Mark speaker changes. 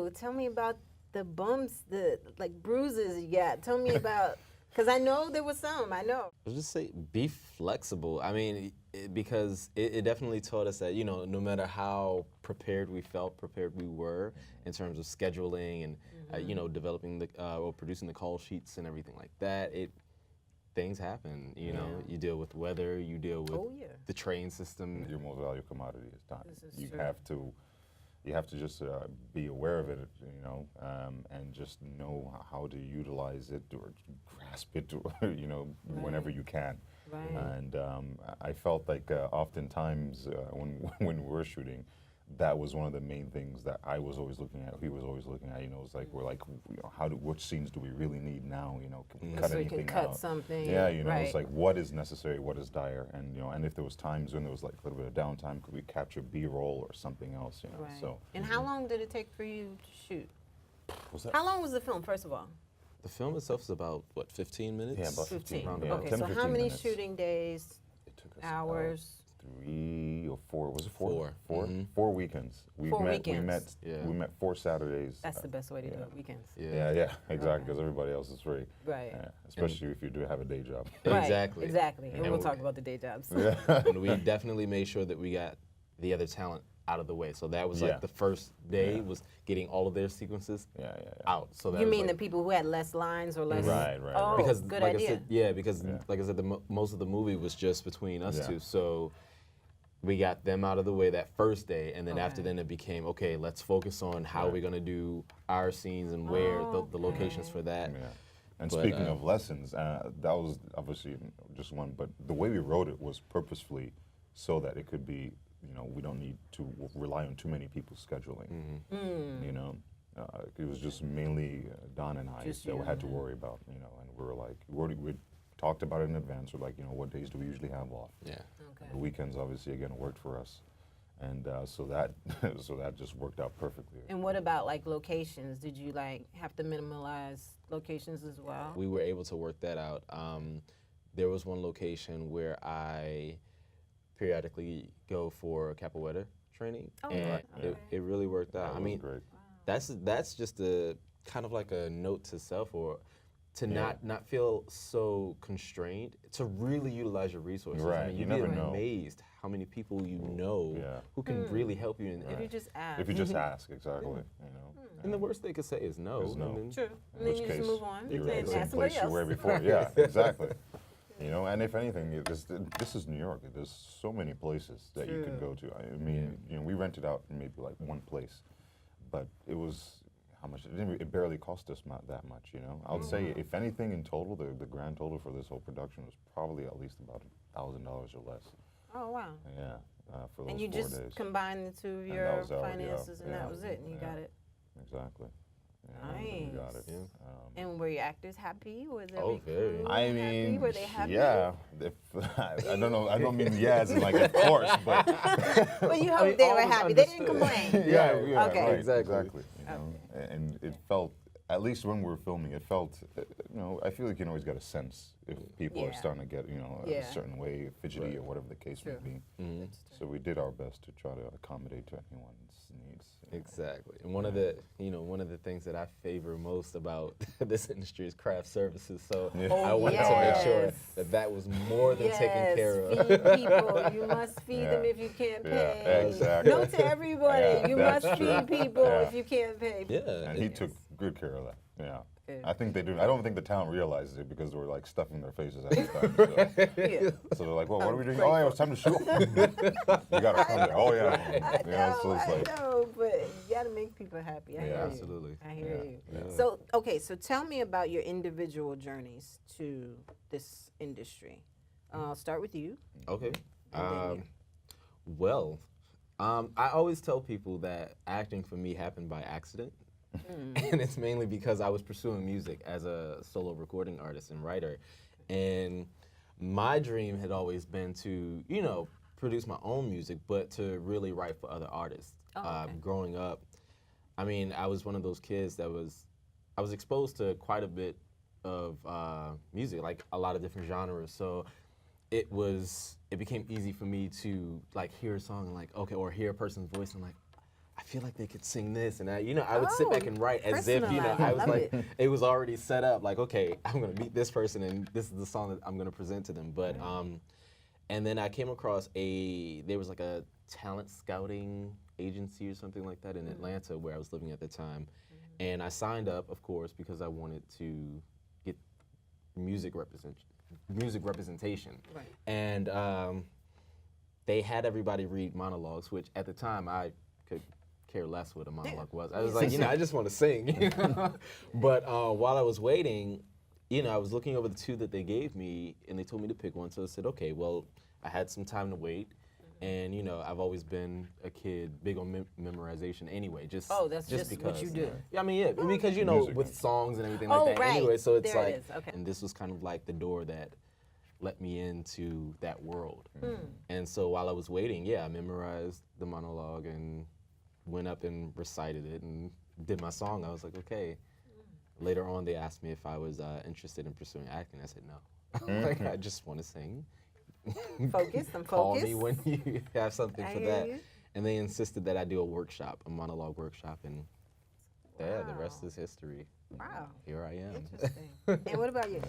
Speaker 1: know. Tell me about the bumps, the like bruises you got. Tell me about, because I know there was some. I know.
Speaker 2: I'll just say be flexible. I mean, because it definitely taught us that, you know, no matter how prepared we felt, prepared we were in terms of scheduling and, you know, developing the, or producing the call sheets and everything like that, things happen, you know. You deal with weather, you deal with the train system.
Speaker 3: Your most valuable commodity is time. You
Speaker 1: true.
Speaker 3: have to just be aware of it, you know, and just know how to utilize it or grasp it, or, you know, whenever you can.
Speaker 1: Right.
Speaker 3: And I felt like oftentimes when we were shooting, that was one of the main things that I was always looking at. He was always looking at. You know, it's like we're like, you know, which scenes do we really need now? You know, can we cut
Speaker 1: So you
Speaker 3: anything
Speaker 1: can cut
Speaker 3: out?
Speaker 1: something.
Speaker 3: Yeah, you know,
Speaker 1: right.
Speaker 3: it's like what is necessary, what is dire, and you know, and if there was times when there was like a little bit of downtime, could we capture B-roll or something else? You know,
Speaker 1: Right.
Speaker 3: so.
Speaker 1: And how long did it take for you to shoot?
Speaker 3: Was that?
Speaker 1: How long was the film, first of all?
Speaker 2: The film itself is about, what, 15 minutes?
Speaker 3: Yeah, about
Speaker 1: 15.
Speaker 3: Yeah,
Speaker 1: Okay,
Speaker 3: 10
Speaker 1: so
Speaker 3: to
Speaker 1: how
Speaker 3: 15
Speaker 1: many
Speaker 3: minutes.
Speaker 1: shooting days,
Speaker 3: It took us
Speaker 1: hours?
Speaker 3: 3 or 4. Was it 4?
Speaker 2: Four.
Speaker 3: 4.
Speaker 2: Mhm.
Speaker 3: 4 weekends. We
Speaker 1: 4
Speaker 3: met.
Speaker 1: weekends.
Speaker 3: We met 4 Saturdays.
Speaker 1: That's the best way to do
Speaker 3: yeah.
Speaker 1: it, weekends.
Speaker 3: Yeah, exactly. Because everybody else is free.
Speaker 1: Right.
Speaker 3: Yeah, especially if you do have a day job.
Speaker 1: Right,
Speaker 2: Exactly.
Speaker 1: Exactly. And
Speaker 2: And
Speaker 1: we'll
Speaker 2: we-
Speaker 1: talk about the day jobs.
Speaker 2: And we definitely made sure that we got the other talent out of the way. So that was like
Speaker 3: Yeah.
Speaker 2: the first day was getting all of their sequences
Speaker 3: Yeah.
Speaker 2: out. So that
Speaker 1: You
Speaker 2: was
Speaker 1: mean
Speaker 2: like,
Speaker 1: the people who had less lines or less?
Speaker 3: Right.
Speaker 1: Oh,
Speaker 2: because
Speaker 1: good
Speaker 2: like
Speaker 1: idea.
Speaker 2: I said, because
Speaker 3: Yeah.
Speaker 2: like I said, most of the movie was just between us
Speaker 3: Yeah.
Speaker 2: two. So we got them out of the way that first day, and then after
Speaker 1: Okay.
Speaker 2: then it became, okay, let's focus on how we're gonna do our scenes and where the locations for that.
Speaker 3: Yeah. And
Speaker 2: But,
Speaker 3: speaking of lessons, that was obviously just one, but the way we wrote it was purposefully so that it could be, you know, we don't need to rely on too many people scheduling. You know, it was just mainly Don and I
Speaker 1: Just
Speaker 3: that we
Speaker 1: you.
Speaker 3: had to worry about, you know, and we were like, we talked about it in advance. We're like, you know, what days do we usually have off?
Speaker 2: Yeah.
Speaker 1: Okay.
Speaker 3: The weekends obviously again worked for us, and so that so that just worked out perfectly.
Speaker 1: And what about like locations? Did you like have to minimalize locations as well?
Speaker 2: We were able to work that out. There was one location where I periodically go for capoeira training, and it really worked out.
Speaker 3: That
Speaker 2: I
Speaker 3: was
Speaker 2: mean,
Speaker 3: great.
Speaker 2: that's just a kind of like a note to self, or to not feel so constrained, to really utilize your resources. I
Speaker 3: Right,
Speaker 2: mean,
Speaker 3: you
Speaker 2: you'd
Speaker 3: never
Speaker 2: be
Speaker 3: know.
Speaker 2: amazed how many people you know who can really help you.
Speaker 1: If you just ask.
Speaker 3: If you just ask, exactly, you know.
Speaker 2: And the worst they could say is no.
Speaker 3: Is no.
Speaker 2: And then-
Speaker 1: True.
Speaker 3: In
Speaker 1: And then
Speaker 3: which
Speaker 1: you
Speaker 3: case,
Speaker 1: just move on
Speaker 3: you're
Speaker 1: and
Speaker 3: in the same
Speaker 1: ask somebody
Speaker 3: place you were
Speaker 1: else.
Speaker 3: before. Yeah, exactly. You know, and if anything, this is New York. There's so many places that you can go to. I mean, you know, we rented out maybe like one place, but it was how much? It barely cost us not that much. You know, I would say if anything in total, the grand total for this whole production was probably at least about $1,000 or less.
Speaker 1: Oh wow.
Speaker 3: Yeah, for those
Speaker 1: And you
Speaker 3: 4
Speaker 1: just
Speaker 3: days.
Speaker 1: combined the two of
Speaker 3: And that
Speaker 1: your
Speaker 3: was already out,
Speaker 1: finances, and
Speaker 3: yeah,
Speaker 1: that was it, and you got it.
Speaker 3: Exactly. Yeah, we got it.
Speaker 1: Nice. And were your actors happy? Was
Speaker 2: Oh,
Speaker 1: every
Speaker 2: very.
Speaker 1: crew
Speaker 3: I
Speaker 1: happy?
Speaker 3: mean,
Speaker 1: Were they happy?
Speaker 3: yeah. If, I don't know. I don't mean yeah as in like of course, but
Speaker 1: Well, you hope
Speaker 2: mean,
Speaker 1: they
Speaker 2: all
Speaker 1: were
Speaker 2: was
Speaker 1: happy. They didn't
Speaker 2: understood.
Speaker 1: complain.
Speaker 3: yeah,
Speaker 1: Okay.
Speaker 3: right,
Speaker 2: Exactly.
Speaker 3: You know, and it felt, at least when we were filming, it felt, you know, I feel like you can always get a sense if people are
Speaker 1: Yeah.
Speaker 3: starting to get, you know,
Speaker 1: Yeah.
Speaker 3: a certain way, fidgety or whatever the case may be. So we did our best to try to accommodate to anyone's needs. you know.
Speaker 2: Exactly. And one of the things that I favor most about this industry is craft services. So
Speaker 3: Yeah.
Speaker 2: I wanted to make sure
Speaker 1: yes.
Speaker 2: that was more than taken care of.
Speaker 1: Feed people. You must feed them
Speaker 3: Yeah.
Speaker 1: if you can't
Speaker 3: Yeah,
Speaker 1: pay.
Speaker 3: exactly.
Speaker 1: No to everybody.
Speaker 3: Yeah,
Speaker 1: you
Speaker 3: that's
Speaker 1: must
Speaker 3: true.
Speaker 1: feed people
Speaker 3: Yeah.
Speaker 1: if you can't pay.
Speaker 2: Yeah.
Speaker 3: And he took good care of that. Yeah.
Speaker 1: Good.
Speaker 3: I think they do. I don't think the town realizes it because they were like stuffing their faces at the time. So,
Speaker 1: Yeah.
Speaker 3: so they're like, well, what are we doing? Oh, yeah, it's time to shoot. You got to come there. Oh, yeah.
Speaker 1: I
Speaker 3: You know, so it's like,
Speaker 1: know, but you got to make people happy. I hear you.
Speaker 2: Absolutely.
Speaker 1: I hear
Speaker 3: Yeah,
Speaker 1: you.
Speaker 3: yeah.
Speaker 1: So, okay, so tell me about your individual journeys to this industry. I'll start with you.
Speaker 2: Okay.
Speaker 1: And then
Speaker 2: Well, I always tell people that acting for me happened by accident. And it's mainly because I was pursuing music as a solo recording artist and writer. And my dream had always been to, you know, produce my own music, but to really write for other artists. Growing up, I mean, I was one of those kids I was exposed to quite a bit of music, like a lot of different genres. So it became easy for me to like hear a song and like, okay, or hear a person's voice and like, I feel like they could sing this, and I would sit back and write as if
Speaker 1: personalize.
Speaker 2: I
Speaker 1: I
Speaker 2: was
Speaker 1: love
Speaker 2: like
Speaker 1: it.
Speaker 2: it was already set up. Like, okay, I'm gonna meet this person, and this is the song that I'm gonna present to them. But and then I came across there was like a talent scouting agency or something like that in Atlanta where I was living at the time, and I signed up, of course, because I wanted to get music representation.
Speaker 1: Right.
Speaker 2: And they had everybody read monologues, which at the time I could care less what a monologue was. I was like, I just want to sing. But while I was waiting, I was looking over the two that they gave me, and they told me to pick one. So I said, okay, well, I had some time to wait. And I've always been a kid big on memorization anyway.
Speaker 1: That's just
Speaker 2: because,
Speaker 1: what you do.
Speaker 2: Yeah, I mean, yeah, because
Speaker 3: Music.
Speaker 2: with songs and everything like that.
Speaker 1: Right.
Speaker 2: Anyway, so it's
Speaker 1: There it
Speaker 2: like,
Speaker 1: is. Okay.
Speaker 2: and this was kind of like the door that let me into that world. And so while I was waiting, I memorized the monologue and went up and recited it and did my song. I was like, okay. Later on, they asked me if I was interested in pursuing acting. I said no. Like, I just want to sing.
Speaker 1: Focus. I'm
Speaker 2: Call
Speaker 1: focused.
Speaker 2: me when you have something
Speaker 1: I
Speaker 2: for
Speaker 1: hear
Speaker 2: that.
Speaker 1: you.
Speaker 2: And they insisted that I do a monologue workshop, and the rest is history.
Speaker 1: Wow.
Speaker 2: Here I am.
Speaker 1: Interesting. And what about you?